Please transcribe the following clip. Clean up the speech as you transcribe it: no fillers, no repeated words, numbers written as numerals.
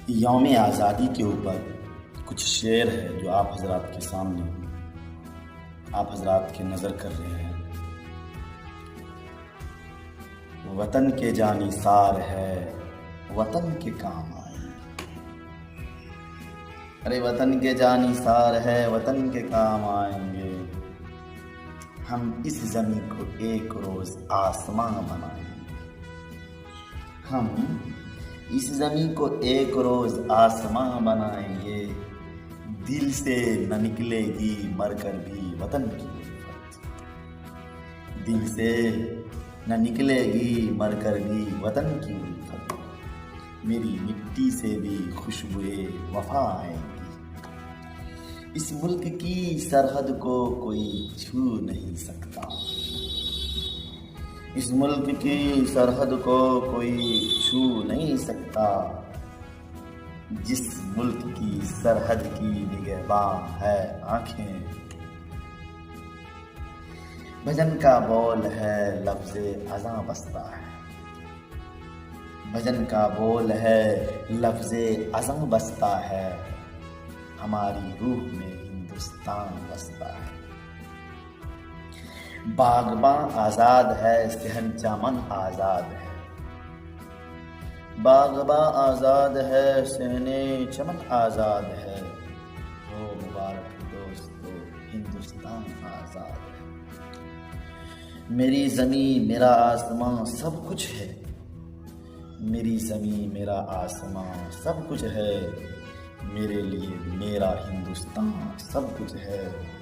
यौम आज़ादी के ऊपर कुछ शेर है जो आप हजरात के सामने आप हजरात की नज़र कर रहे हैं। वतन के जानिसार है, वतन के काम आए। अरे वतन के जानिसार है, वतन के काम आएंगे। हम इस ज़मीं को एक रोज़ आसमां बनाएंगे। हम इस ज़मीं को एक रोज़ आसमां बनाएंगे। दिल से न निकलेगी मरकर भी वतन की उल्फत। दिल से न निकलेगी मरकर भी वतन की उल्फत। मेरी मिट्टी से भी खुशबुए वफा आएंगी। इस मुल्क की सरहद को कोई छू नहीं सकता। इस मुल्क की सरहद को कोई छू नहीं सकता। जिस मुल्क की सरहद की निगहबान है आंखें। भजन का बोल है, लफ्ज़े अज़ां बसता है। भजन का बोल है, लफ्ज़े अज़ां बसता है। हमारी रूह में हिंदुस्तान बसता है। बाग़बां आज़ाद है, सहन चमन आज़ाद है। बाग़बां आज़ाद है, सहने चमन आज़ाद है। हो मुबारक दोस्तों, हिंदुस्तान आज़ाद है। मेरी ज़मीं मेरा आसमां सब कुछ है। मेरी ज़मीं मेरा आसमां सब कुछ है। मेरे लिए मेरा हिंदुस्तान सब कुछ है।